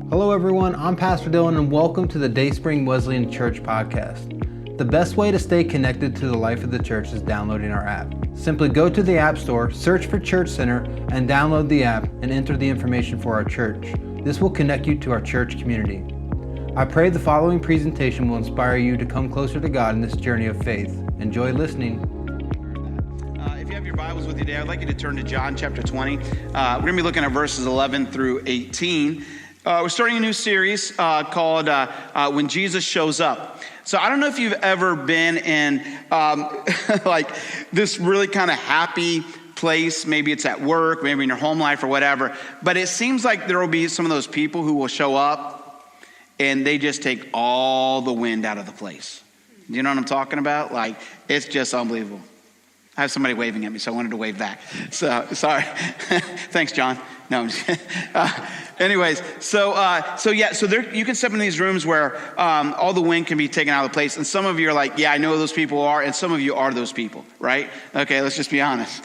Hello everyone, I'm Pastor Dylan and welcome to the Dayspring Wesleyan Church podcast. The best way to stay connected to the life of the church is downloading our app. Simply go to the App Store, search for Church Center, and download the app and enter the information for our church. This will connect you to our church community. I pray the following presentation will inspire you to come closer to God in this journey of faith. Enjoy listening. If you have your Bibles with you today, I'd like you to turn to John chapter 20. We're going to be looking at verses 11 through 18. We're starting a new series called When Jesus Shows Up. So I don't know if you've ever been in like this really kind of happy place. Maybe it's at work, maybe in your home life or whatever. But it seems like there will be some of those people who will show up and they just take all the wind out of the place. Do you know what I'm talking about? Like, it's just unbelievable. I have somebody waving at me, so I wanted to wave back. So, sorry. Thanks, John. No, I'm just kidding. Anyways, so there, you can step in these rooms where all the wind can be taken out of the place. And some of you are like, yeah, I know who those people are. And some of you are those people, right? Okay, let's just be honest.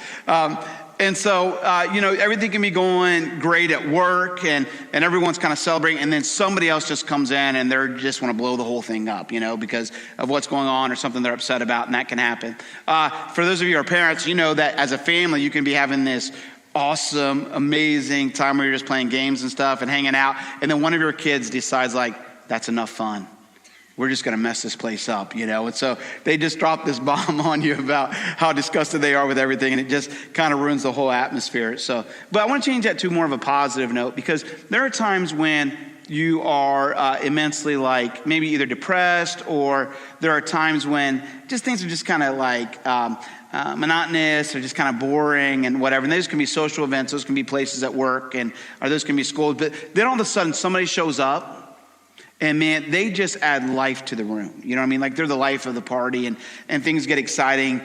And so, everything can be going great at work and everyone's kind of celebrating. And then somebody else just comes in and they just want to blow the whole thing up, because of what's going on or something they're upset about. And that can happen. For those of you who are parents, you know that as a family, you can be having this awesome, amazing time where you're just playing games and stuff and hanging out. And then one of your kids decides like, that's enough fun. We're just going to mess this place up, And so they just drop this bomb on you about how disgusted they are with everything. And it just kind of ruins the whole atmosphere. But I want to change that to more of a positive note, because there are times when you are immensely like maybe either depressed, or there are times when just things are just kind of like monotonous or just kind of boring and whatever. And those can be social events. Those can be places at work, or those can be schools. But then all of a sudden somebody shows up and man, they just add life to the room. You know what I mean? Like they're the life of the party and things get exciting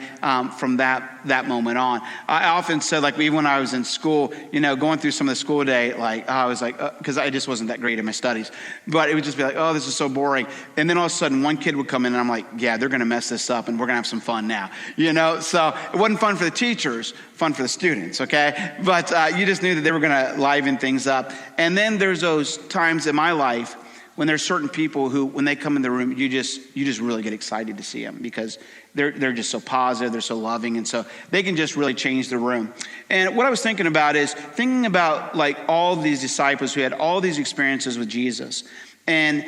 from that moment on. I often said, like even when I was in school, going through some of the school day, like I was like, because I just wasn't that great in my studies, but it would just be like, oh, this is so boring. And then all of a sudden one kid would come in and I'm like, yeah, they're going to mess this up and we're going to have some fun now. So it wasn't fun for the teachers, fun for the students, okay? But you just knew that they were going to liven things up. And then there's those times in my life when there's certain people who, when they come in the room, you just really get excited to see them because they're just so positive, they're so loving, and so they can just really change the room. And what I was thinking about is thinking about like all these disciples who had all these experiences with Jesus. And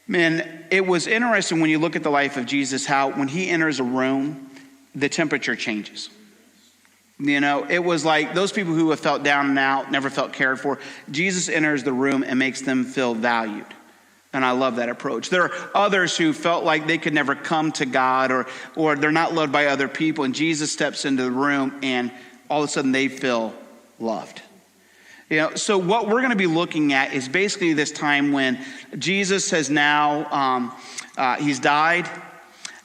man, it was interesting when you look at the life of Jesus, how when he enters a room, the temperature changes. It was like those people who have felt down and out, never felt cared for, Jesus enters the room and makes them feel valued. And I love that approach. There are others who felt like they could never come to God or they're not loved by other people. And Jesus steps into the room and all of a sudden they feel loved. So what we're going to be looking at is basically this time when Jesus has now, he's died.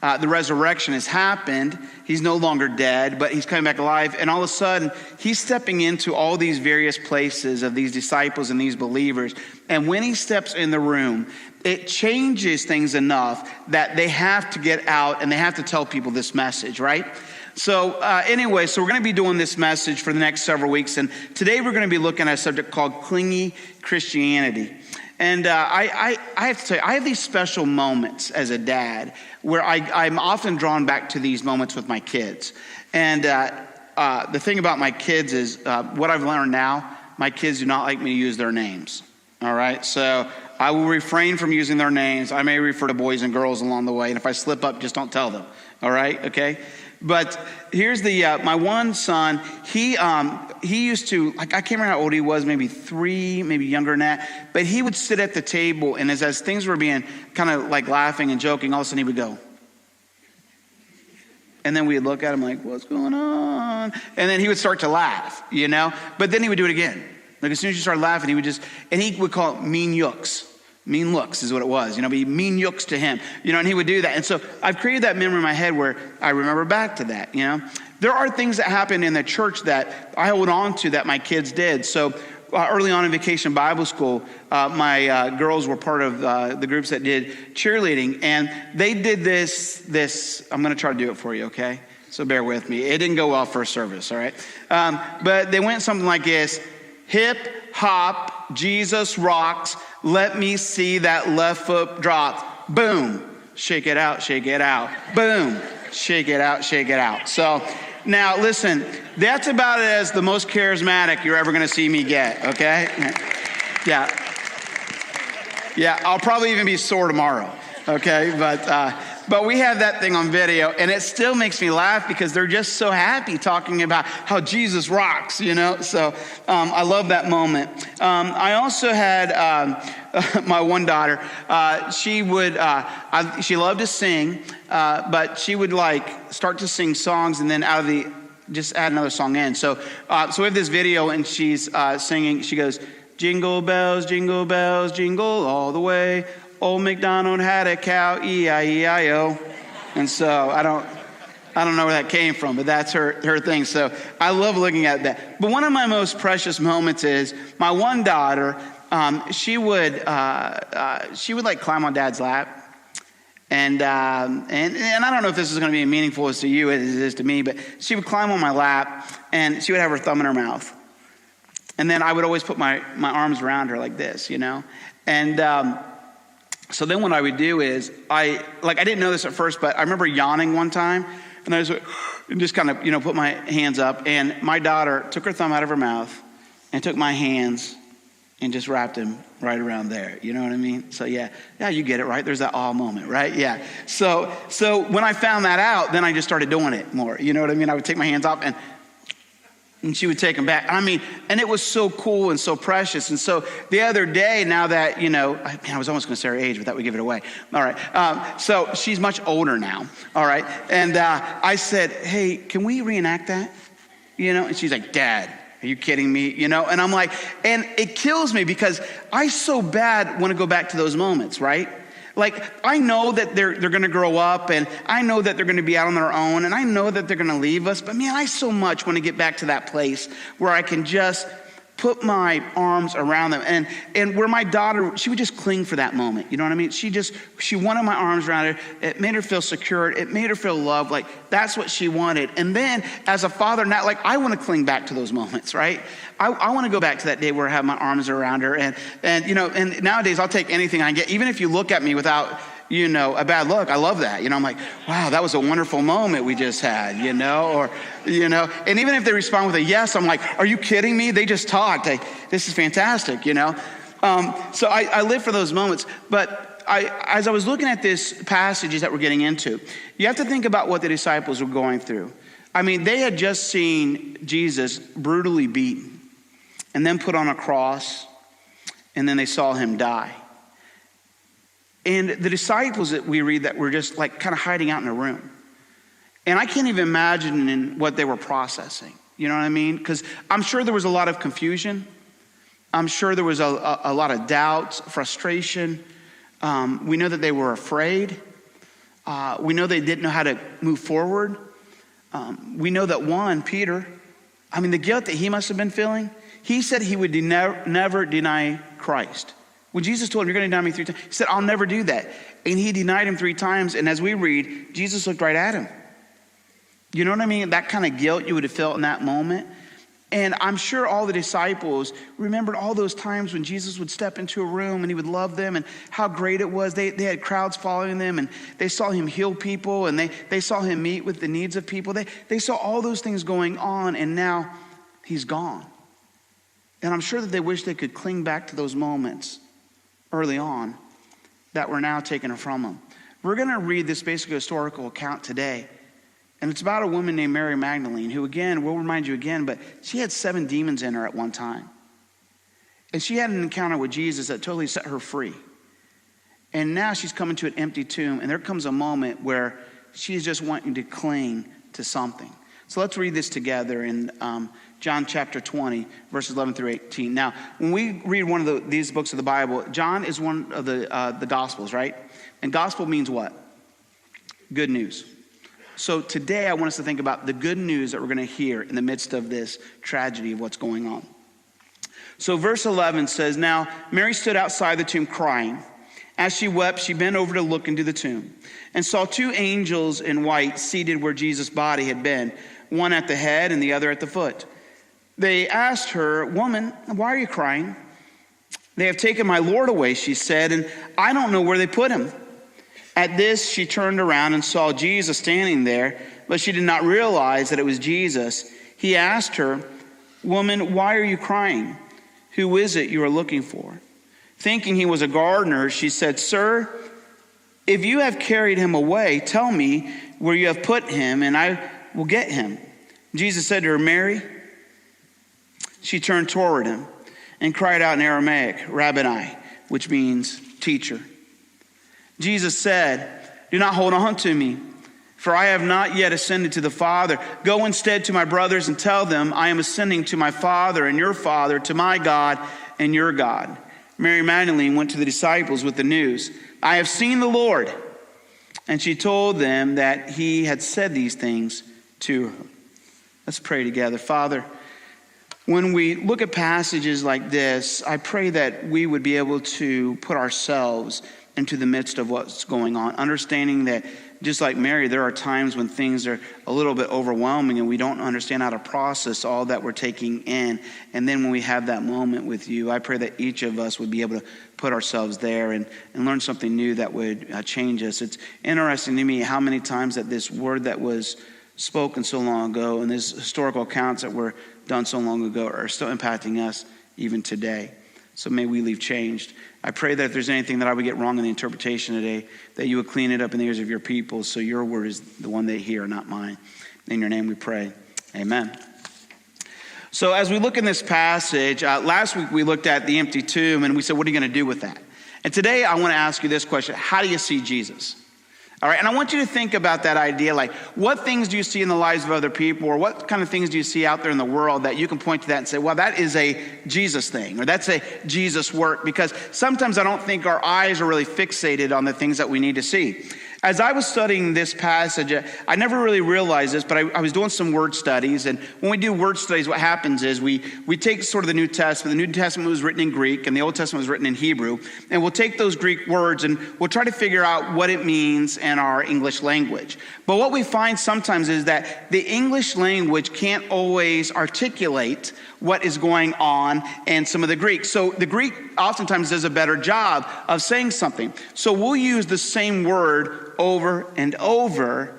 The resurrection has happened. He's no longer dead, but he's coming back alive. And all of a sudden, he's stepping into all these various places of these disciples and these believers. And when he steps in the room, it changes things enough that they have to get out and they have to tell people this message, right? So anyway, so we're going to be doing this message for the next several weeks. And today we're going to be looking at a subject called clingy Christianity. And I have to tell you, I have these special moments as a dad where I'm often drawn back to these moments with my kids. And the thing about my kids is what I've learned now, my kids do not like me to use their names. All right, so I will refrain from using their names. I may refer to boys and girls along the way. And if I slip up, just don't tell them. All right, okay? But here's my one son, he used to, like, I can't remember how old he was, maybe 3, maybe younger than that. But he would sit at the table and as things were being kind of like laughing and joking, all of a sudden he would go. And then we'd look at him like, what's going on? And then he would start to laugh, But then he would do it again. Like as soon as you started laughing, he would call it mean looks. Mean looks is what it was, be mean looks to him, and he would do that. And so I've created that memory in my head where I remember back to that, There are things that happen in the church that I hold on to that my kids did. So early on in Vacation Bible School, my girls were part of the groups that did cheerleading. And they did this, I'm going to try to do it for you, okay? So bear with me. It didn't go well first service, all right? But they went something like this. Hip, hop, Jesus rocks. Let me see that left foot drop. Boom. Shake it out, shake it out. Boom. Shake it out, shake it out. So now listen, that's about as the most charismatic you're ever going to see me get, okay? Yeah. Yeah, I'll probably even be sore tomorrow, okay? But we have that thing on video, and it still makes me laugh because they're just so happy talking about how Jesus rocks, you know? So I love that moment. I also had my one daughter. She loved to sing, but she would like start to sing songs and then just add another song in. So we have this video, and she's singing. She goes, jingle bells, jingle all the way. Old MacDonald had a cow, E-I-E-I-O. And so I don't know where that came from, but that's her thing. So I love looking at that. But one of my most precious moments is my one daughter, she would like climb on Dad's lap. And I don't know if this is going to be as meaningful as to you as it is to me, but she would climb on my lap, and she would have her thumb in her mouth. And then I would always put my arms around her like this, you know? And so then what I would do is, I didn't know this at first, but I remember yawning one time, and I just kind of, put my hands up, and my daughter took her thumb out of her mouth and took my hands and just wrapped them right around there. You know what I mean? So yeah, you get it, right? There's that awe moment, right? Yeah. So when I found that out, then I just started doing it more. You know what I mean? I would take my hands off, and she would take them back. I mean, and it was so cool and so precious. And so the other day, now that, I was almost going to say her age, but that would give it away. All right. So she's much older now. All right. And I said, hey, can we reenact that? And she's like, Dad, are you kidding me? And I'm like, and it kills me because I so bad want to go back to those moments, right? Like, I know that they're going to grow up, and I know that they're going to be out on their own, and I know that they're going to leave us. But man, I so much want to get back to that place where I can just put my arms around them. And where my daughter, she would just cling for that moment. You know what I mean? She wanted my arms around her. It made her feel secure. It made her feel loved. Like, that's what she wanted. And then as a father, now, like, I want to cling back to those moments, right? I want to go back to that day where I have my arms around her. And nowadays I'll take anything I get, even if you look at me without, a bad look. I love that. I'm like, wow, that was a wonderful moment we just had, and even if they respond with a yes, I'm like, are you kidding me? They just talked. This is fantastic, So I live for those moments. But as I was looking at this passages that we're getting into, you have to think about what the disciples were going through. I mean, they had just seen Jesus brutally beaten and then put on a cross, and then they saw him die. And the disciples that we read that were just like kind of hiding out in a room. And I can't even imagine what they were processing. You know what I mean? Because I'm sure there was a lot of confusion. I'm sure there was a lot of doubts, frustration. We know that they were afraid. We know they didn't know how to move forward. We know that Peter, the guilt that he must have been feeling, he said he would never deny Christ. When Jesus told him, you're going to deny me 3 times, he said, I'll never do that. And he denied him 3 times. And as we read, Jesus looked right at him. You know what I mean? That kind of guilt you would have felt in that moment. And I'm sure all the disciples remembered all those times when Jesus would step into a room and he would love them and how great it was. They had crowds following them, and they saw him heal people, and they saw him meet with the needs of people. They saw all those things going on, and now he's gone. And I'm sure that they wish they could cling back to those moments early on that were now taken from them. We're going to read this basic historical account today. And it's about a woman named Mary Magdalene, who, again, we'll remind you again, but she had 7 demons in her at one time. And she had an encounter with Jesus that totally set her free. And now she's coming to an empty tomb, and there comes a moment where she's just wanting to cling to something. So let's read this together in John chapter 20, verses 11 through 18. Now, when we read one of these books of the Bible, John is one of the Gospels, right? And gospel means what? Good news. So today I want us to think about the good news that we're going to hear in the midst of this tragedy of what's going on. So verse 11 says, now Mary stood outside the tomb crying. As she wept, she bent over to look into the tomb and saw 2 angels in white seated where Jesus' body had been, one at the head and the other at the foot. They asked her, "Woman, why are you crying?" "They have taken my Lord away," she said, "and I don't know where they put him." At this, she turned around and saw Jesus standing there, but she did not realize that it was Jesus. He asked her, "Woman, why are you crying? Who is it you are looking for?" Thinking he was a gardener, she said, "Sir, if you have carried him away, tell me where you have put him, and I will get him." Jesus said to her, "Mary." She turned toward him and cried out in Aramaic, "Rabboni," which means teacher. Jesus said, "Do not hold on to me, for I have not yet ascended to the Father. Go instead to my brothers and tell them, I am ascending to my Father and your Father, to my God and your God." Mary Magdalene went to the disciples with the news, "I have seen the Lord." And she told them that he had said these things to her. Let's pray together. Father, when we look at passages like this, I pray that we would be able to put ourselves into the midst of what's going on, understanding that just like Mary, there are times when things are a little bit overwhelming and we don't understand how to process all that we're taking in. And then when we have that moment with you, I pray that each of us would be able to put ourselves there and learn something new that would change us. It's interesting to me how many times that this word that was spoken so long ago and these historical accounts that were done so long ago are still impacting us even today. So may we leave changed. I pray that if there's anything that I would get wrong in the interpretation today, that you would clean it up in the ears of your people so your word is the one they hear, not mine. In your name we pray. Amen. So as we look in this passage, last week we looked at the empty tomb and we said, what are you going to do with that? And today I want to ask you this question. How do you see Jesus? All right, and I want you to think about that idea, like what things do you see in the lives of other people, or what kind of things do you see out there in the world that you can point to that and say, well, that is a Jesus thing, or that's a Jesus work, because sometimes I don't think our eyes are really fixated on the things that we need to see. As I was studying this passage, I never really realized this, but I was doing some word studies. And when we do word studies, what happens is we take sort of the New Testament. The New Testament was written in Greek and the Old Testament was written in Hebrew. And we'll take those Greek words and we'll try to figure out what it means in our English language. But what we find sometimes is that the English language can't always articulate what is going on in some of the Greek. So the Greek oftentimes does a better job of saying something. So we'll use the same word over and over,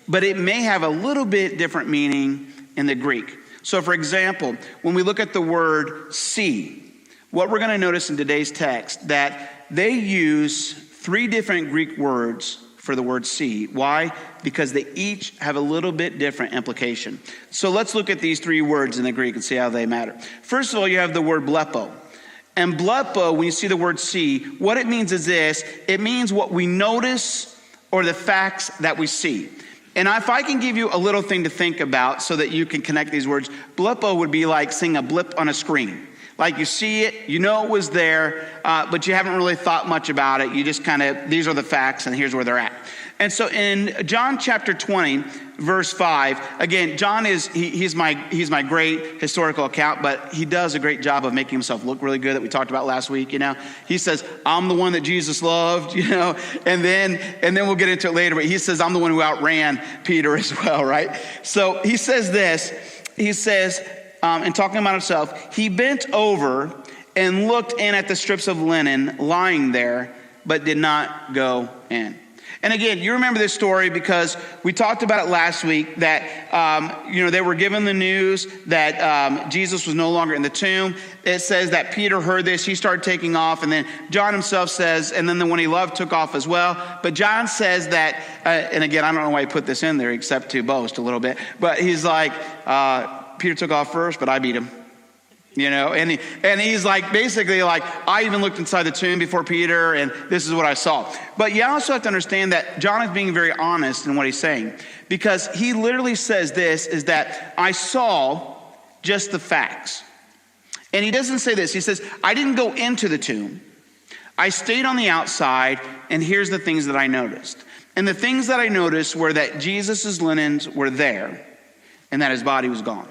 but it may have a little bit different meaning in the Greek. So for example, when we look at the word see, what we're going to notice in today's text, that they use 3 different Greek words for the word see. Why? Because they each have a little bit different implication. So let's look at these 3 words in the Greek and see how they matter. First of all, you have the word blepo. And blepo, when you see the word see, what it means is this: it means what we notice or the facts that we see. And if I can give you a little thing to think about so that you can connect these words, blepo would be like seeing a blip on a screen. Like you see it, you know it was there, but you haven't really thought much about it. You just kind of, these are the facts and here's where they're at. And so in John chapter 20, verse 5, again, John he's my great historical account, but he does a great job of making himself look really good that we talked about last week, you know. He says, I'm the one that Jesus loved, you know, and then we'll get into it later, but he says, I'm the one who outran Peter as well, right? So he says this, he says, in talking about himself, he bent over and looked in at the strips of linen lying there, but did not go in. And again, you remember this story because we talked about it last week that, they were given the news that Jesus was no longer in the tomb. It says that Peter heard this. He started taking off. And then John himself says, and then the one he loved took off as well. But John says that, and again, I don't know why he put this in there except to boast a little bit. But he's like, Peter took off first, but I beat him. You know, and he's like, basically like, I even looked inside the tomb before Peter, and this is what I saw. But you also have to understand that John is being very honest in what he's saying, because he literally says this, is that I saw just the facts. And he doesn't say this. He says, I didn't go into the tomb. I stayed on the outside, and here's the things that I noticed. And the things that I noticed were that Jesus's linens were there, and that his body was gone.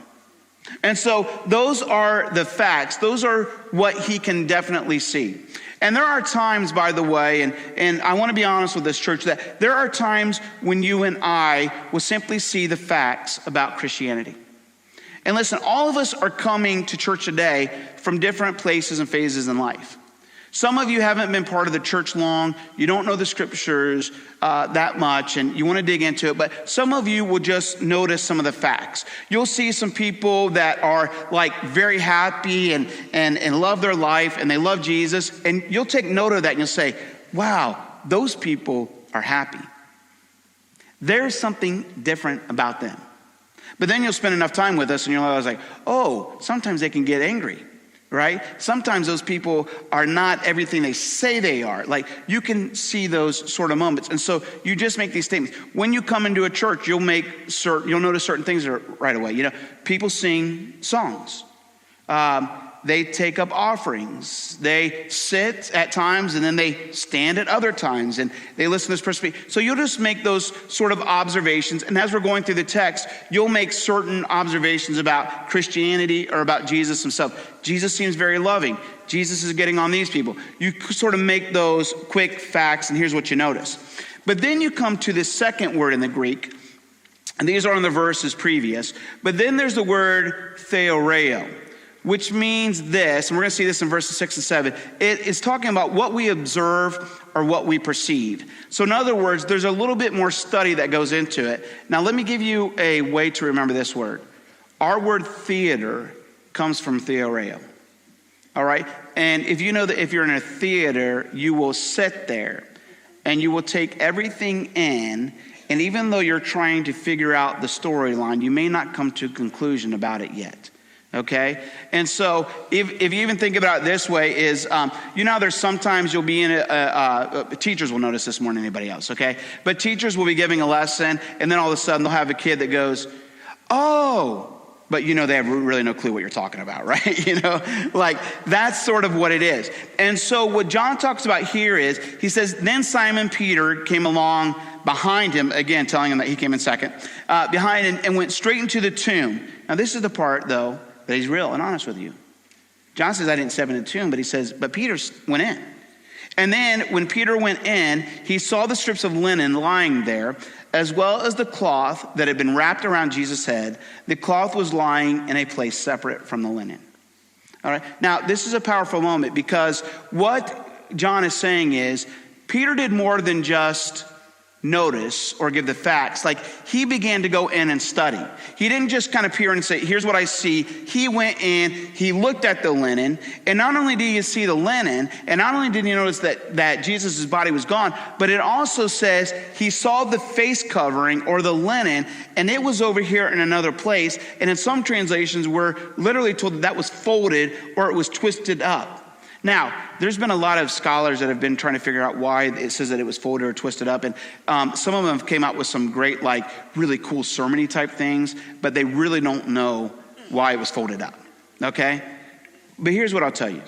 And so those are the facts. Those are what he can definitely see. And there are times, by the way, and I want to be honest with this church, that there are times when you and I will simply see the facts about Christianity. And listen, all of us are coming to church today from different places and phases in life. Some of you haven't been part of the church long. You don't know the scriptures that much, and you want to dig into it. But some of you will just notice some of the facts. You'll see some people that are like very happy and love their life, and they love Jesus. And you'll take note of that, and you'll say, wow, those people are happy. There's something different about them. But then you'll spend enough time with us, and you'll realize like, oh, sometimes they can get angry. Right? Sometimes those people are not everything they say they are. Like, you can see those sort of moments. And so you just make these statements. When you come into a church, you'll notice certain things right away. You know, people sing songs. They take up offerings. They sit at times, and then they stand at other times, and they listen to this person speak. So you'll just make those sort of observations. And as we're going through the text, you'll make certain observations about Christianity or about Jesus himself. Jesus seems very loving. Jesus is getting on these people. You sort of make those quick facts, and here's what you notice. But then you come to this second word in the Greek, and these are in the verses previous. But then there's the word theoreo, which means this, and we're going to see this in verses 6 and 7. It is talking about what we observe or what we perceive. So in other words, there's a little bit more study that goes into it. Now let me give you a way to remember this word. Our word theater comes from theoreo. All right? And if you know that if you're in a theater, you will sit there and you will take everything in, and even though you're trying to figure out the storyline, you may not come to a conclusion about it yet. Okay? And so if you even think about it this way is, there's sometimes you'll be in teachers will notice this more than anybody else, okay? But teachers will be giving a lesson, and then all of a sudden they'll have a kid that goes, oh, but they have really no clue what you're talking about, right? Like that's sort of what it is. And so what John talks about here is, he says, then Simon Peter came along behind him, again, telling him that he came in second, behind him and went straight into the tomb. Now this is the part, though, that he's real and honest with you. John says, I didn't step in the tomb, but he says, but Peter went in. And then when Peter went in, he saw the strips of linen lying there, as well as the cloth that had been wrapped around Jesus' head. The cloth was lying in a place separate from the linen. All right. Now, this is a powerful moment because what John is saying is Peter did more than just notice or give the facts. Like, he began to go in and study. He didn't just kind of peer and say, here's what I see. He went in, he looked at the linen, and not only did he see the linen, and not only did he notice that Jesus' body was gone, but it also says he saw the face covering or the linen, and it was over here in another place. And in some translations, we're literally told that was folded or it was twisted up. Now, there's been a lot of scholars that have been trying to figure out why it says that it was folded or twisted up. And some of them have came out with some great, like, really cool sermon-y type things, but they really don't know why it was folded up, okay? But here's what I'll tell you.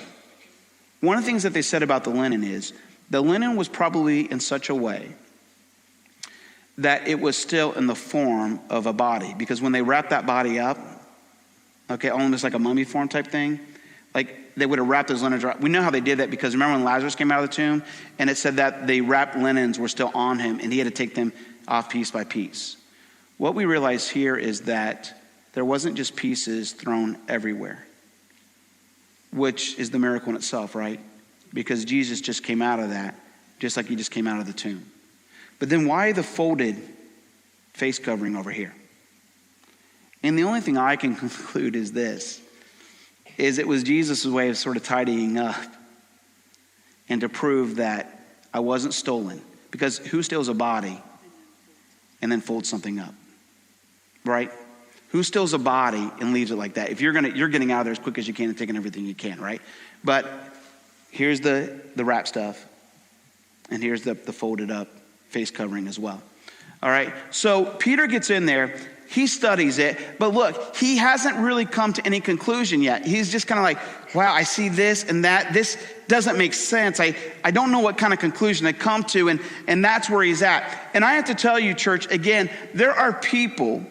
One of the things that they said about the linen is the linen was probably in such a way that it was still in the form of a body. Because when they wrapped that body up, okay, almost like a mummy form type thing, like, they would have wrapped those linens around. We know how they did that because remember when Lazarus came out of the tomb and it said that the wrapped linens were still on him and he had to take them off piece by piece. What we realize here is that there wasn't just pieces thrown everywhere, which is the miracle in itself, right? Because Jesus just came out of that, just like he just came out of the tomb. But then why the folded face covering over here? And the only thing I can conclude is this. Is it was Jesus' way of sort of tidying up and to prove that I wasn't stolen. Because who steals a body and then folds something up, right? Who steals a body and leaves it like that? If you're getting out of there as quick as you can and taking everything you can, right? But here's the wrap stuff, and here's the folded up face covering as well. All right, so Peter gets in there. He studies it, but look, he hasn't really come to any conclusion yet. He's just kind of like, wow, I see this and that. This doesn't make sense. I don't know what kind of conclusion to come to, and that's where he's at. And I have to tell you, church, again, there are people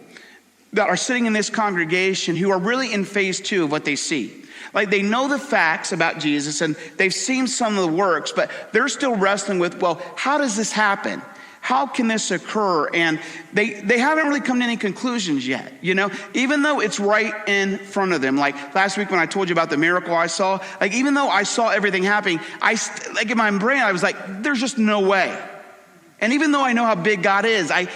that are sitting in this congregation who are really in phase 2 of what they see. Like, they know the facts about Jesus and they've seen some of the works, but they're still wrestling with, well, how does this happen? how can this occur? And they haven't really come to any conclusions yet, even though it's right in front of them. Like last week when I told you about the miracle I saw, like even though I saw everything happening, like in my brain, I was like, there's just no way. And even though I know how big God is, I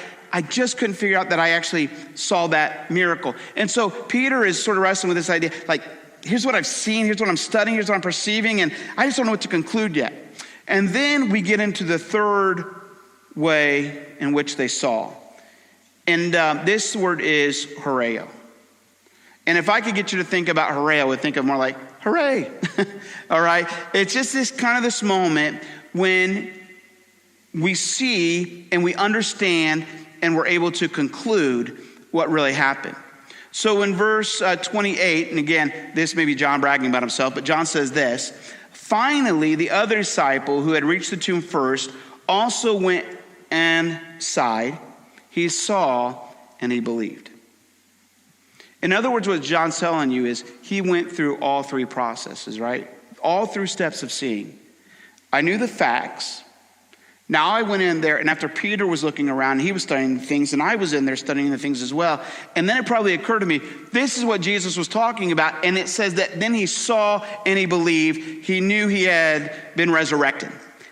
just couldn't figure out that I actually saw that miracle. And so Peter is sort of wrestling with this idea, like, here's what I've seen, here's what I'm studying, here's what I'm perceiving, and I just don't know what to conclude yet. And then we get into the third way in which they saw. And this word is horeo. And if I could get you to think about horeo, I would think of more like, hooray. All right? It's just this moment when we see and we understand and we're able to conclude what really happened. So in verse 28, and again, this may be John bragging about himself, but John says this, finally, the other disciple who had reached the tomb first also went inside. He saw and he believed. In other words, what John's telling you is he went through all three processes, right? All through steps of seeing. I knew the facts. Now I went in there, and after Peter was looking around, he was studying the things, and I was in there studying the things as well. And then it probably occurred to me, this is what Jesus was talking about. And it says that then he saw and he believed. He knew he had been resurrected.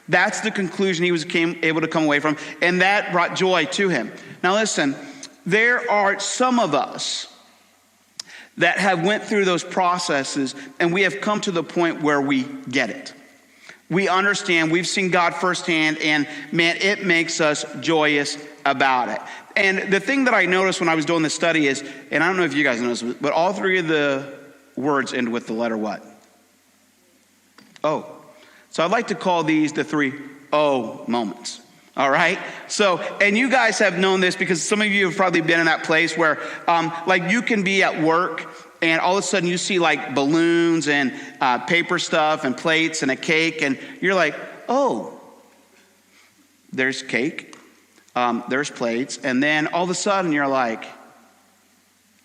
That's the conclusion he was able to come away from. And that brought joy to him. Now listen, there are some of us that have went through those processes, and we have come to the point where we get it. We understand, we've seen God firsthand, and man, it makes us joyous about it. And the thing that I noticed when I was doing this study is, and I don't know if you guys noticed, but all three of the words end with the letter what? O. So I'd like to call these the three O moments. All right. So, and you guys have known this because some of you have probably been in that place where, like you can be at work and all of a sudden you see like balloons and paper stuff and plates and a cake, and you're like, oh, there's cake, there's plates, and then all of a sudden you're like,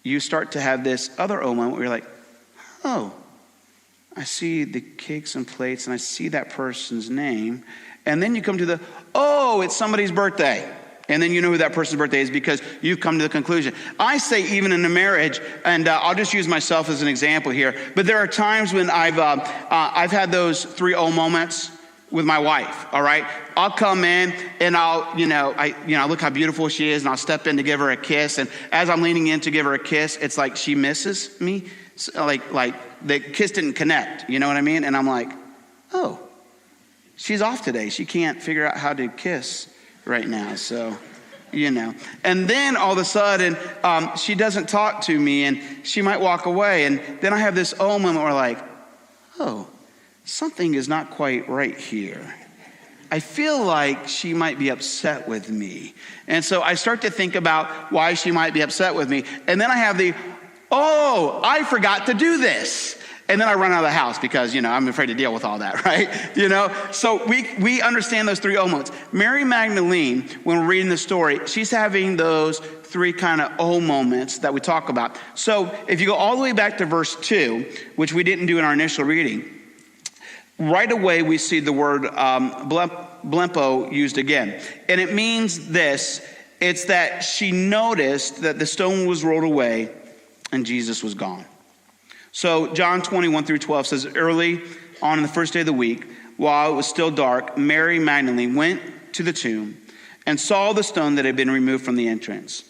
you start to have this other O moment where you're like, oh, I see the cakes and plates and I see that person's name. And then you come to it's somebody's birthday. And then you know who that person's birthday is because you've come to the conclusion. I say even in a marriage, and I'll just use myself as an example here, but there are times when I've had those 3 O moments with my wife, all right? I'll come in and I'll look how beautiful she is, and I'll step in to give her a kiss. And as I'm leaning in to give her a kiss, it's like she misses me. Like the kiss didn't connect, you know what I mean? And I'm like, oh, she's off today. She can't figure out how to kiss right now, so, And then all of a sudden, she doesn't talk to me, and she might walk away. And then I have this oh moment where like, oh, something is not quite right here. I feel like she might be upset with me. And so I start to think about why she might be upset with me. And then I have oh, I forgot to do this. And then I run out of the house because, I'm afraid to deal with all that, right? So we understand those 3 O moments. Mary Magdalene, when we're reading the story, she's having those 3 kind of O moments that we talk about. So if you go all the way back to verse 2, which we didn't do in our initial reading, right away we see the word blempo used again. And it means this. It's that she noticed that the stone was rolled away and Jesus was gone. So John 20:1-12 says, early on in the first day of the week, while it was still dark, Mary Magdalene went to the tomb and saw the stone that had been removed from the entrance.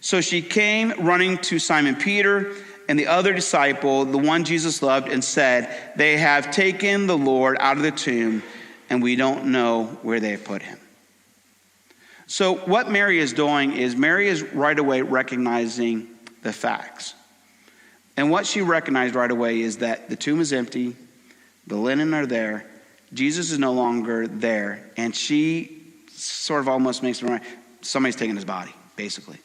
So she came running to Simon Peter and the other disciple, the one Jesus loved, and said, they have taken the Lord out of the tomb, and we don't know where they have put him. So what Mary is doing is Mary is right away recognizing the facts. And what she recognized right away is that the tomb is empty, the linen are there, Jesus is no longer there, and she sort of almost makes it right. Somebody's taken his body, basically.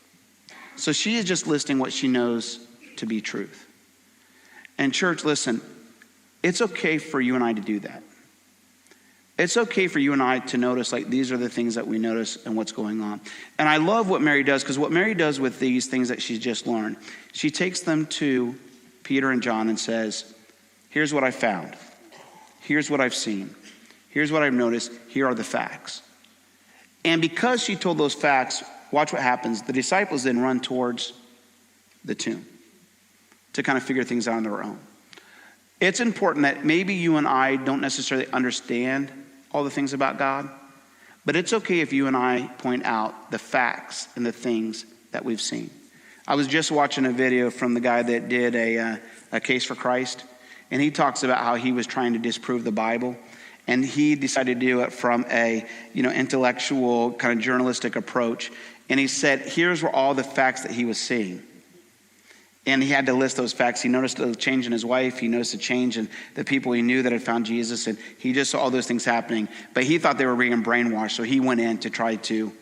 So she is just listing what she knows to be truth. And church, listen, it's okay for you and I to do that. It's okay for you and I to notice, like, these are the things that we notice and what's going on. And I love what Mary does, because what Mary does with these things that she's just learned, she takes them to Peter and John and says, here's what I found. Here's what I've seen. Here's what I've noticed. Here are the facts. And because she told those facts, watch what happens. The disciples then run towards the tomb to kind of figure things out on their own. It's important that maybe you and I don't necessarily understand all the things about God, but it's okay if you and I point out the facts and the things that we've seen. I was just watching a video from the guy that did a case for Christ, and he talks about how he was trying to disprove the Bible, and he decided to do it from a intellectual kind of journalistic approach. And he said, here's where all the facts that he was seeing. And he had to list those facts. He noticed a change in his wife. He noticed a change in the people he knew that had found Jesus. And he just saw all those things happening. But he thought they were being brainwashed. So he went in to try to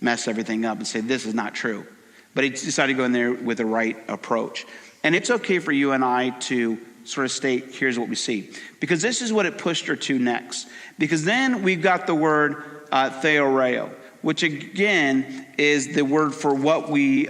mess everything up and say, this is not true. But he decided to go in there with the right approach. And it's okay for you and I to sort of state, here's what we see. Because this is what it pushed her to next. Because then we've got the word theoreo, which again is the word for what we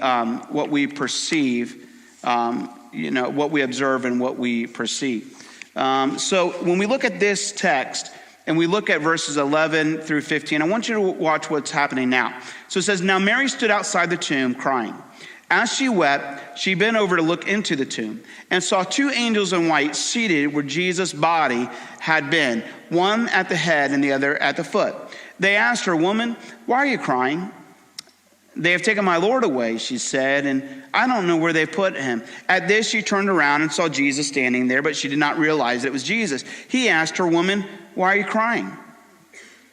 perceive, what we observe and what we perceive. So when we look at this text and we look at verses 11 through 15, I want you to watch what's happening now. So it says, now Mary stood outside the tomb crying. As she wept, she bent over to look into the tomb and saw two angels in white seated where Jesus' body had been, one at the head and the other at the foot. They asked her, woman, why are you crying? They have taken my Lord away, she said, and I don't know where they put him. At this, she turned around and saw Jesus standing there, but she did not realize it was Jesus. He asked her, woman, why are you crying?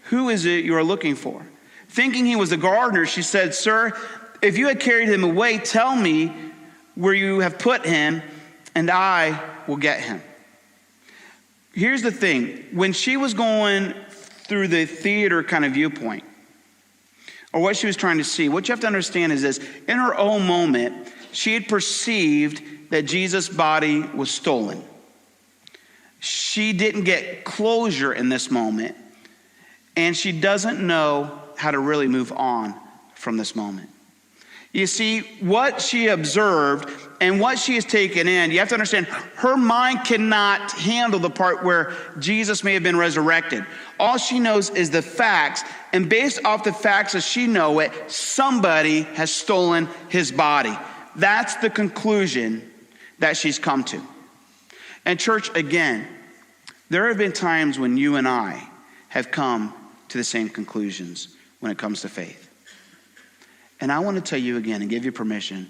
Who is it you are looking for? Thinking he was the gardener, she said, sir, if you had carried him away, tell me where you have put him, and I will get him. Here's the thing. When she was going through the theater kind of viewpoint, or what she was trying to see, what you have to understand is this. In her own moment, she had perceived that Jesus' body was stolen. She didn't get closure in this moment, and she doesn't know how to really move on from this moment. You see, what she observed and what she has taken in, you have to understand, her mind cannot handle the part where Jesus may have been resurrected. All she knows is the facts, and based off the facts as she knows it, somebody has stolen his body. That's the conclusion that she's come to. And church, again, there have been times when you and I have come to the same conclusions when it comes to faith. And I want to tell you again and give you permission,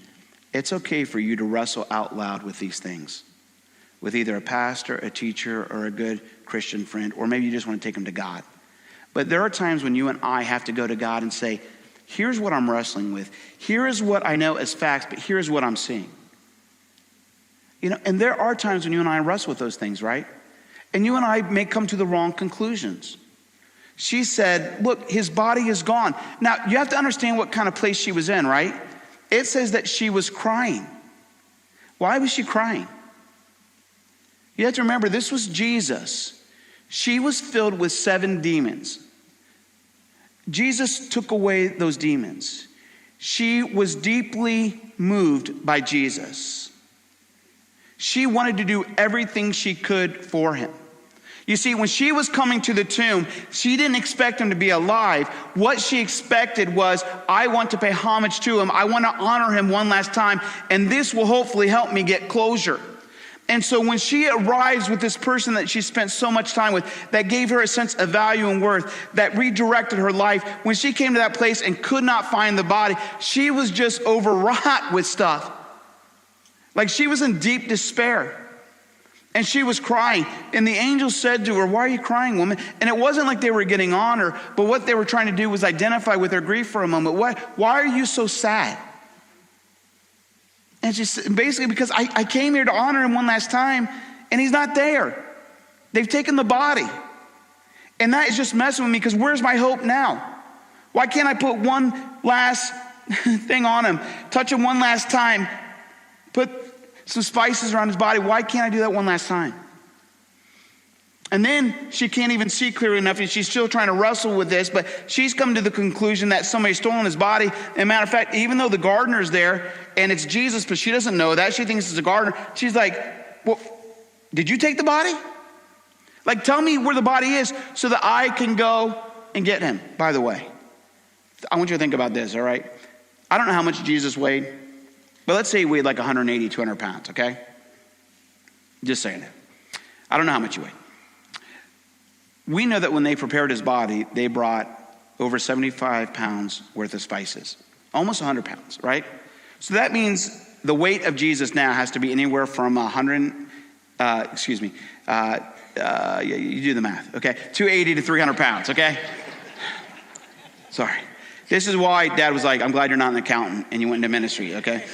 it's okay for you to wrestle out loud with these things, with either a pastor, a teacher, or a good Christian friend, or maybe you just want to take them to God. But there are times when you and I have to go to God and say, here's what I'm wrestling with. Here is what I know as facts, but here's what I'm seeing. And there are times when you and I wrestle with those things, right? And you and I may come to the wrong conclusions. She said, look, his body is gone. Now, you have to understand what kind of place she was in, right? It says that she was crying. Why was she crying? You have to remember, this was Jesus. She was filled with 7 demons. Jesus took away those demons. She was deeply moved by Jesus. She wanted to do everything she could for him. You see, when she was coming to the tomb, she didn't expect him to be alive. What she expected was, I want to pay homage to him. I want to honor him one last time, and this will hopefully help me get closure. And so when she arrives with this person that she spent so much time with, that gave her a sense of value and worth, that redirected her life, when she came to that place and could not find the body, she was just overwrought with stuff. Like she was in deep despair. And she was crying. And the angel said to her, why are you crying, woman? And it wasn't like they were getting on her, but what they were trying to do was identify with her grief for a moment. Why are you so sad? And she said, basically, because I came here to honor him one last time, and he's not there. They've taken the body. And that is just messing with me, because where's my hope now? Why can't I put one last thing on him, touch him one last time, put some spices around his body? Why can't I do that one last time? And then she can't even see clearly enough, and she's still trying to wrestle with this, but she's come to the conclusion that somebody's stolen his body. And matter of fact, even though the gardener's there, and it's Jesus, but she doesn't know that. She thinks it's a gardener. She's like, well, did you take the body? Like, tell me where the body is so that I can go and get him, by the way. I want you to think about this, all right? I don't know how much Jesus weighed, but let's say he weighed like 180, 200 pounds, okay? Just saying it. I don't know how much he weighed. We know that when they prepared his body, they brought over 75 pounds worth of spices. Almost 100 pounds, right? So that means the weight of Jesus now has to be anywhere from 100, you do the math, okay? 280 to 300 pounds, okay? Sorry. This is why Dad was like, I'm glad you're not an accountant and you went into ministry, okay?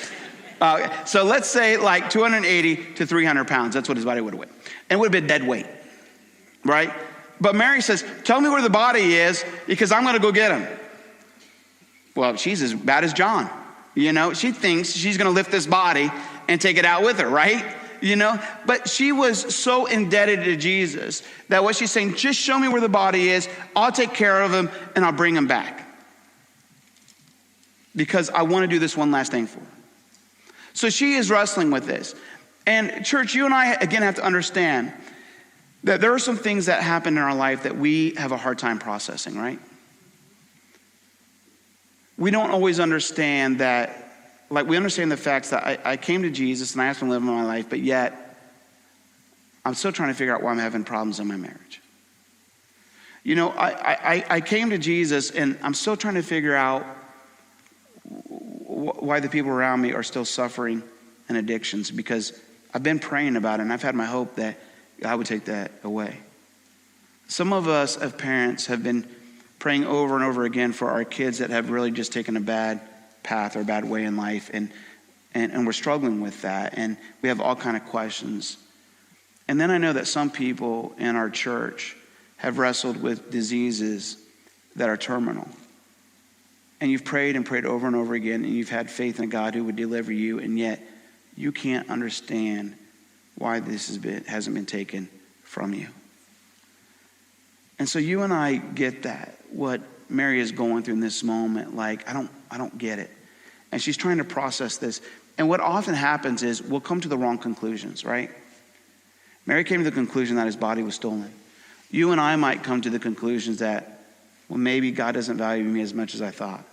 So let's say like 280 to 300 pounds. That's what his body would have weighed. And it would have been dead weight, right? But Mary says, tell me where the body is because I'm going to go get him. Well, she's as bad as John. You know, she thinks she's going to lift this body and take it out with her, right? You know, but she was so indebted to Jesus that what she's saying, just show me where the body is. I'll take care of him and I'll bring him back. Because I want to do this one last thing for her. So she is wrestling with this. And church, you and I, again, have to understand that there are some things that happen in our life that we have a hard time processing, right? We don't always understand that, like we understand the facts that I came to Jesus and I asked him to live in my life, but yet I'm still trying to figure out why I'm having problems in my marriage. You know, I came to Jesus and I'm still trying to figure out why the people around me are still suffering in addictions, because I've been praying about it and I've had my hope that God would take that away. Some of us as parents have been praying over and over again for our kids that have really just taken a bad path or a bad way in life, and we're struggling with that, and we have all kind of questions. And then I know that some people in our church have wrestled with diseases that are terminal. And you've prayed and prayed over and over again, and you've had faith in a God who would deliver you, and yet you can't understand why this hasn't been taken from you. And so you and I get that, what Mary is going through in this moment, like, I don't get it. And she's trying to process this. And what often happens is we'll come to the wrong conclusions, right? Mary came to the conclusion that his body was stolen. You and I might come to the conclusions that, well, maybe God doesn't value me as much as I thought.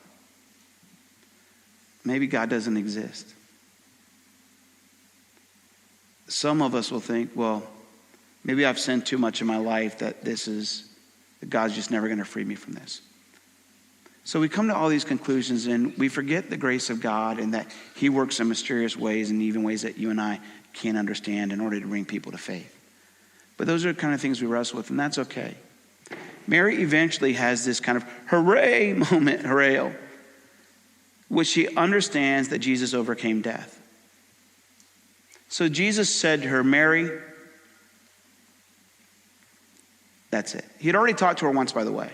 Maybe God doesn't exist. Some of us will think, well, maybe I've sinned too much in my life that God's just never going to free me from this. So we come to all these conclusions and we forget the grace of God and that he works in mysterious ways and even ways that you and I can't understand in order to bring people to faith. But those are the kind of things we wrestle with, and that's okay. Mary eventually has this kind of hooray moment, which she understands that Jesus overcame death. So Jesus said to her, Mary, that's it. He had already talked to her once, by the way.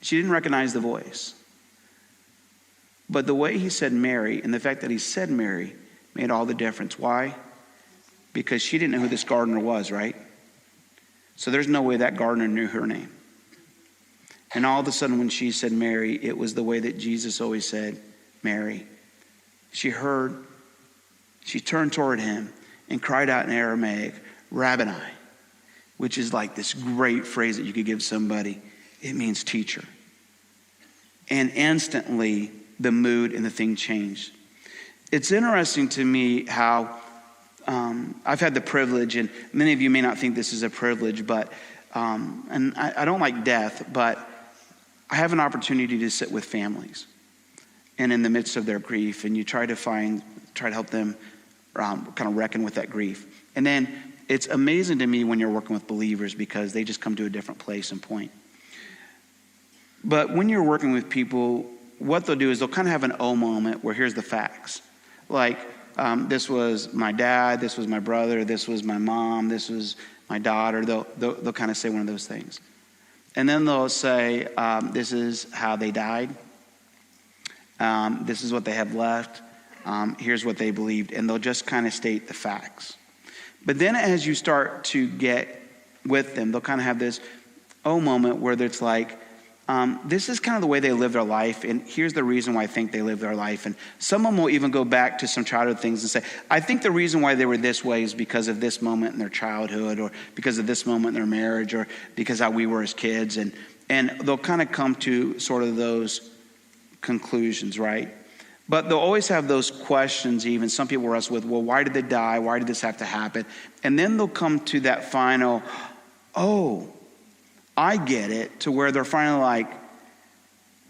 She didn't recognize the voice. But the way he said Mary, and the fact that he said Mary, made all the difference. Why? Because she didn't know who this gardener was, right? So there's no way that gardener knew her name. And all of a sudden when she said Mary, it was the way that Jesus always said Mary. She heard, she turned toward him and cried out in Aramaic, Rabboni, which is like this great phrase that you could give somebody. It means teacher. And instantly the mood and the thing changed. It's interesting to me how I've had the privilege, and many of you may not think this is a privilege, but and I don't like death, but I have an opportunity to sit with families, and in the midst of their grief, and you try to help them kind of reckon with that grief. And then it's amazing to me when you're working with believers because they just come to a different place and point. But when you're working with people, what they'll do is they'll kind of have an oh moment where here's the facts. Like, this was my dad, this was my brother, this was my mom, this was my daughter. They'll kind of say one of those things. And then they'll say, this is how they died. This is what they have left. Here's what they believed. And they'll just kind of state the facts. But then as you start to get with them, they'll kind of have this oh moment where it's like, this is kind of the way they live their life, and here's the reason why I think they live their life. And some of them will even go back to some childhood things and say, I think the reason why they were this way is because of this moment in their childhood, or because of this moment in their marriage, or because how we were as kids. And and they'll kind of come to sort of those conclusions, right? But they'll always have those questions. Even some people wrestle with, well, why did they die? Why did this have to happen? And then they'll come to that final, oh, I get it, to where they're finally like,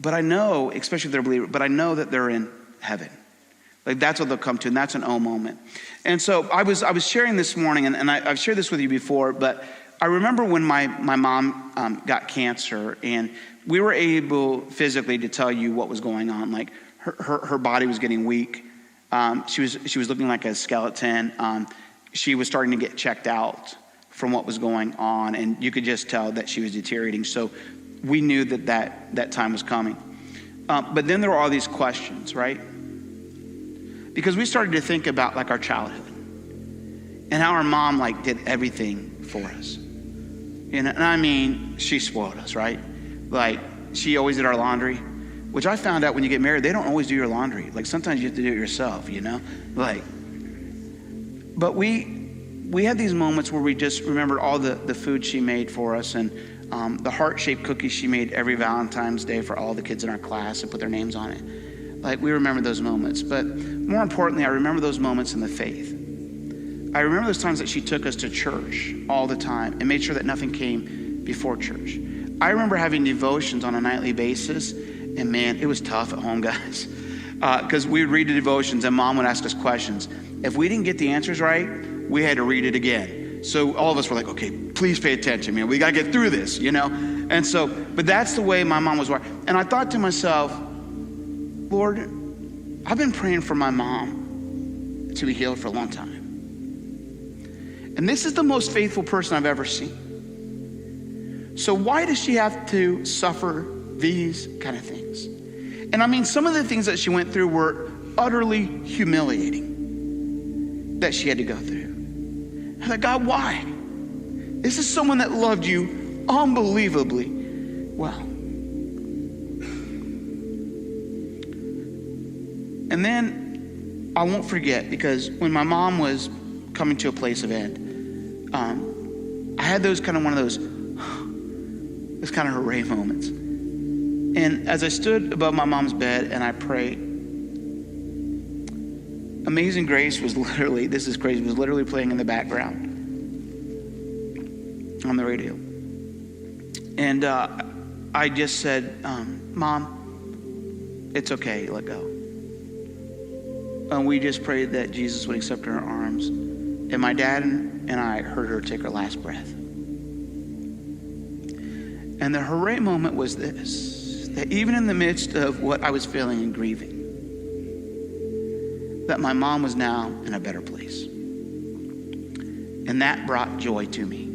but I know, especially if they're a believer, but I know that they're in heaven. Like that's what they'll come to, and that's an oh moment. And so I was sharing this morning, and I've shared this with you before, but I remember when my mom got cancer, and we were able physically to tell you what was going on. Like her body was getting weak. She was looking like a skeleton. She was starting to get checked out from what was going on, and you could just tell that she was deteriorating. So we knew that time was coming. But then there were all these questions, right? Because we started to think about like our childhood and how our mom like did everything for us. And I mean, she spoiled us, right? Like she always did our laundry, which I found out when you get married, they don't always do your laundry. Like sometimes you have to do it yourself, you know? Like, but we had these moments where we just remembered all the food she made for us, and the heart-shaped cookies she made every Valentine's Day for all the kids in our class and put their names on it. Like we remember those moments. But more importantly, I remember those moments in the faith. I remember those times that she took us to church all the time and made sure that nothing came before church. I remember having devotions on a nightly basis, and man, it was tough at home, guys. Because we would read the devotions and mom would ask us questions. If we didn't get the answers right, we had to read it again. So all of us were like, okay, please pay attention, man. We got to get through this, you know? And so, but that's the way my mom was wired. And I thought to myself, Lord, I've been praying for my mom to be healed for a long time. And this is the most faithful person I've ever seen. So why does she have to suffer these kind of things? And I mean, some of the things that she went through were utterly humiliating that she had to go through. I thought, God, why? This is someone that loved you unbelievably well. And then I won't forget, because when my mom was coming to a place of end, I had those kind of those kind of hooray moments. And as I stood above my mom's bed and I prayed, Amazing Grace was literally, this is crazy, was literally playing in the background on the radio. And I just said, Mom, it's okay, let go. And we just prayed that Jesus would accept her in our arms. And my dad and I heard her take her last breath. And the hooray moment was this, that even in the midst of what I was feeling and grieving, that my mom was now in a better place. And that brought joy to me.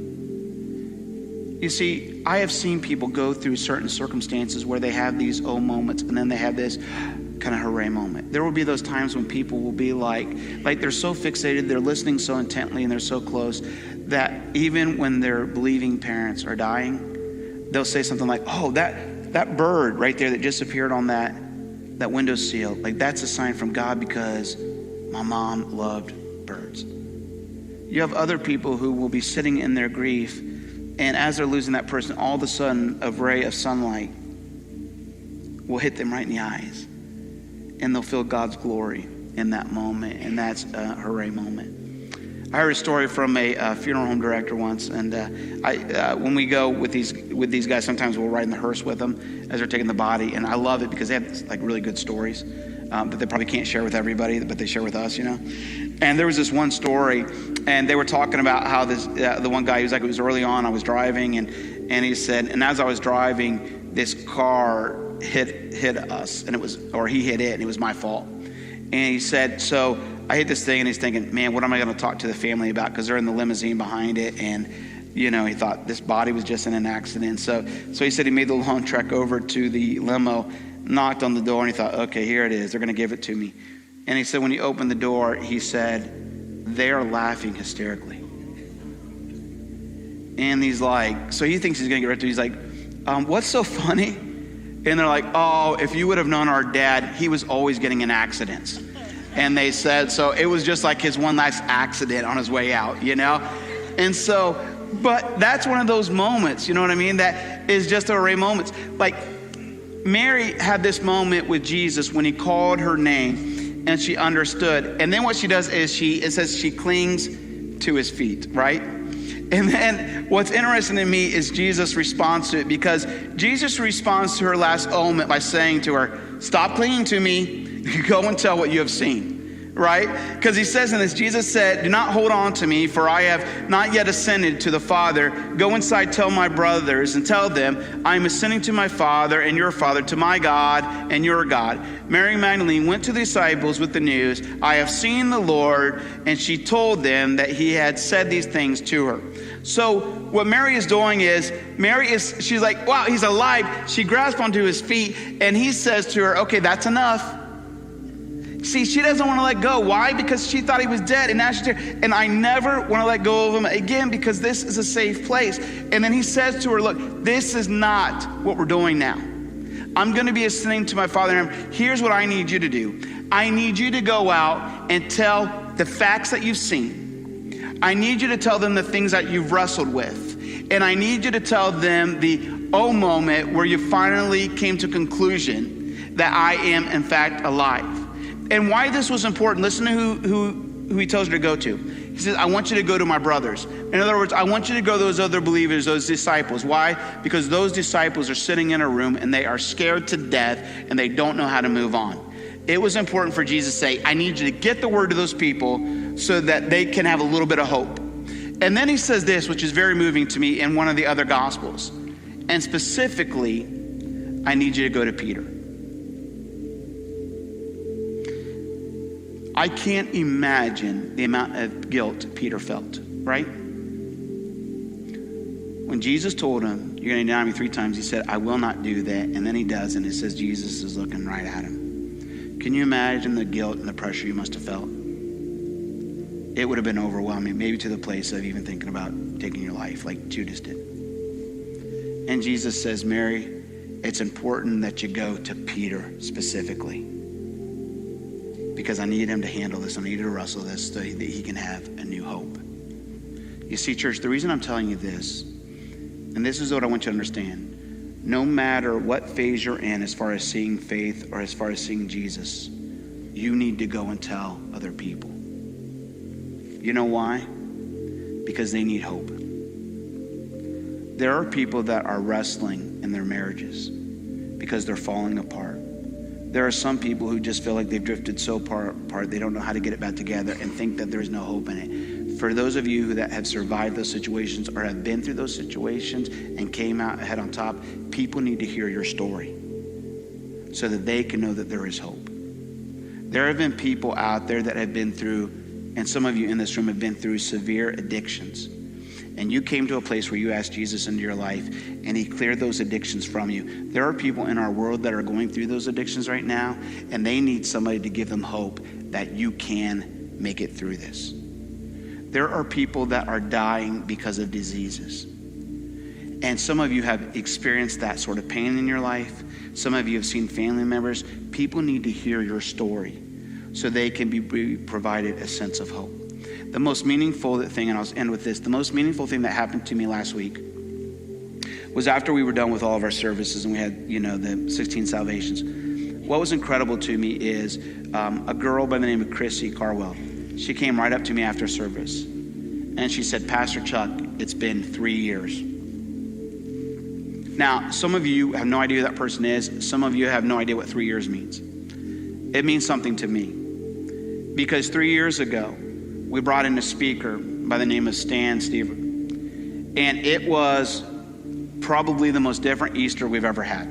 You see, I have seen people go through certain circumstances where they have these oh moments, and then they have this kind of hooray moment. There will be those times when people will be like they're so fixated, they're listening so intently, and they're so close that even when their believing parents are dying, they'll say something like, oh, that bird right there that just appeared on that windowsill, like that's a sign from God because my mom loved birds. You have other people who will be sitting in their grief, and as they're losing that person, all of a sudden a ray of sunlight will hit them right in the eyes, and they'll feel God's glory in that moment, and that's a hooray moment. I heard a story from a funeral home director once, and when we go with these guys, sometimes we'll ride in the hearse with them as they're taking the body, and I love it because they have like really good stories that they probably can't share with everybody, but they share with us, you know. And there was this one story, and they were talking about how the one guy, he was like, it was early on, I was driving, and he said, and as I was driving, this car hit us, and he hit it, and it was my fault. And he said, so I hit this thing, and he's thinking, man, what am I going to talk to the family about? Because they're in the limousine behind it, and you know, he thought this body was just in an accident. So he said he made the long trek over to the limo, knocked on the door, and he thought, okay, here it is. They're going to give it to me. And he said when he opened the door, he said, they're laughing hysterically. And he's like, so he thinks he's going to get right to it. He's like, what's so funny? And they're like, oh, if you would have known our dad, he was always getting in accidents. And they said, so it was just like his one last accident on his way out, you know? And so, but that's one of those moments, you know what I mean? That is just a rare moment. Like, Mary had this moment with Jesus when he called her name and she understood. And then what she does is it says she clings to his feet, right? And then what's interesting to me is Jesus' response to it, because Jesus responds to her last moment by saying to her, stop clinging to me, go and tell what you have seen, right? Because he says in this, Jesus said, do not hold on to me, for I have not yet ascended to the Father. Go inside, tell my brothers, and tell them, I am ascending to my Father and your Father, to my God and your God. Mary Magdalene went to the disciples with the news, I have seen the Lord, and she told them that he had said these things to her. So what Mary is doing is, she's like, wow, he's alive. She grasps onto his feet, and he says to her, okay, that's enough. See, she doesn't want to let go. Why? Because she thought he was dead, and now she's here. And I never want to let go of him again, because this is a safe place. And then he says to her, look, this is not what we're doing now. I'm going to be ascending to my Father. Here's what I need you to do. I need you to go out and tell the facts that you've seen. I need you to tell them the things that you've wrestled with. And I need you to tell them the moment where you finally came to conclusion that I am in fact alive. And why this was important, listen to who he tells her to go to. He says, I want you to go to my brothers. In other words, I want you to go to those other believers, those disciples. Why? Because those disciples are sitting in a room and they are scared to death and they don't know how to move on. It was important for Jesus to say, I need you to get the word to those people so that they can have a little bit of hope. And then he says this, which is very moving to me in one of the other gospels. And specifically, I need you to go to Peter. I can't imagine the amount of guilt Peter felt, right? When Jesus told him, you're going to deny me 3 times, he said, I will not do that. And then he does, and it says Jesus is looking right at him. Can you imagine the guilt and the pressure you must have felt? It would have been overwhelming, maybe to the place of even thinking about taking your life like Judas did. And Jesus says, Mary, it's important that you go to Peter specifically, because I need him to handle this. I need to wrestle this so that he can have a new hope. You see, church, the reason I'm telling you this, and this is what I want you to understand, no matter what phase you're in as far as seeing faith or as far as seeing Jesus, you need to go and tell other people. You know why? Because they need hope. There are people that are wrestling in their marriages because they're falling apart. There are some people who just feel like they've drifted so far apart they don't know how to get it back together and think that there's no hope in it. For those of you that have survived those situations or have been through those situations and came out ahead on top, people need to hear your story so that they can know that there is hope. There have been people out there that have been through, and some of you in this room have been through severe addictions. And you came to a place where you asked Jesus into your life and he cleared those addictions from you. There are people in our world that are going through those addictions right now, and they need somebody to give them hope that you can make it through this. There are people that are dying because of diseases. And some of you have experienced that sort of pain in your life. Some of you have seen family members. People need to hear your story so they can be provided a sense of hope. The most meaningful thing, and I'll end with this, the most meaningful thing that happened to me last week was after we were done with all of our services and we had, the 16 salvations. What was incredible to me is a girl by the name of Chrissy Carwell. She came right up to me after service and she said, Pastor Chuck, it's been 3 years. Now, some of you have no idea who that person is. Some of you have no idea what 3 years means. It means something to me because 3 years ago, we brought in a speaker by the name of Stan Stever. And it was probably the most different Easter we've ever had.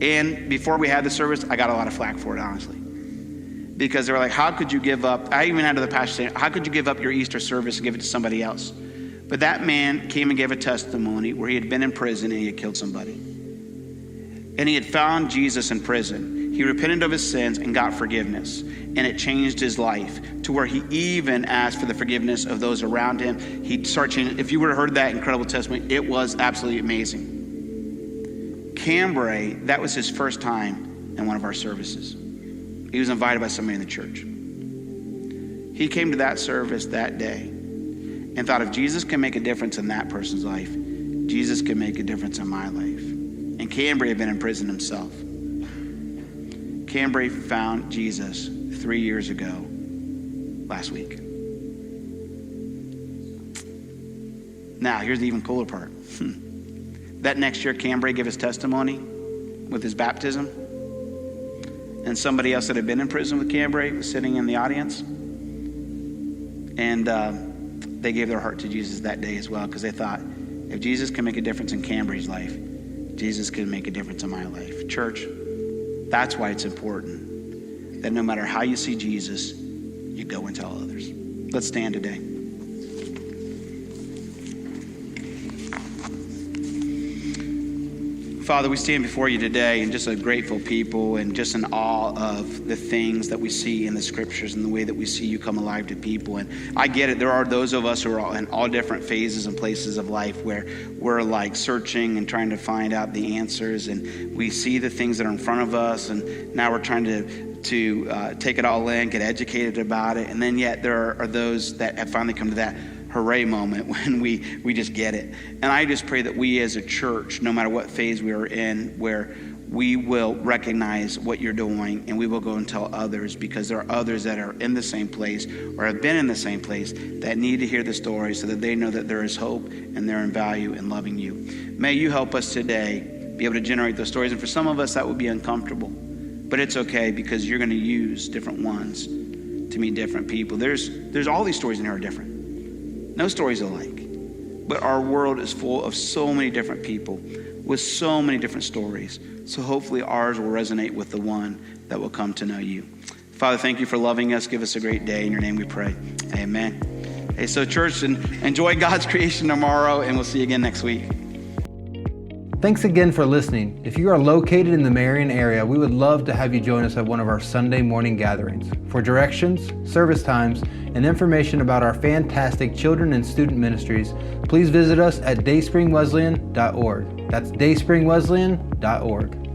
And before we had the service, I got a lot of flack for it, honestly. Because they were like, how could you give up? I even had to the pastor saying, how could you give up your Easter service and give it to somebody else? But that man came and gave a testimony where he had been in prison and he had killed somebody. And he had found Jesus in prison. He repented of his sins and got forgiveness. And it changed his life to where he even asked for the forgiveness of those around him. He started changing. If you would have heard that incredible testimony, it was absolutely amazing. Cambrai, that was his first time in one of our services. He was invited by somebody in the church. He came to that service that day and thought, if Jesus can make a difference in that person's life, Jesus can make a difference in my life. And Cambry had been in prison himself. Cambry found Jesus 3 years ago, last week. Now, here's the even cooler part. That next year, Cambry gave his testimony with his baptism. And somebody else that had been in prison with Cambry was sitting in the audience. And they gave their heart to Jesus that day as well, because they thought, if Jesus can make a difference in Cambry's life, Jesus can make a difference in my life. Church, that's why it's important that no matter how you see Jesus, you go and tell others. Let's stand today. Father, we stand before you today and just a grateful people and just in awe of the things that we see in the scriptures and the way that we see you come alive to people. And I get it. There are those of us who are in all different phases and places of life where we're like searching and trying to find out the answers. And we see the things that are in front of us. And now we're trying to take it all in, get educated about it. And then yet there are those that have finally come to that hooray moment when we just get it. And I just pray that we as a church, no matter what phase we are in, where we will recognize what you're doing and we will go and tell others, because there are others that are in the same place or have been in the same place that need to hear the story so that they know that there is hope and they're in value in loving you. May you help us today be able to generate those stories. And for some of us, that would be uncomfortable, but it's okay, because you're going to use different ones to meet different people. There's all these stories in here are different. No stories alike, but our world is full of so many different people with so many different stories. So hopefully ours will resonate with the one that will come to know you. Father, thank you for loving us. Give us a great day. In your name we pray. Amen. Hey, so church, enjoy God's creation tomorrow, and we'll see you again next week. Thanks again for listening. If you are located in the Marion area, we would love to have you join us at one of our Sunday morning gatherings. For directions, service times, and information about our fantastic children and student ministries, please visit us at dayspringwesleyan.org. That's dayspringwesleyan.org.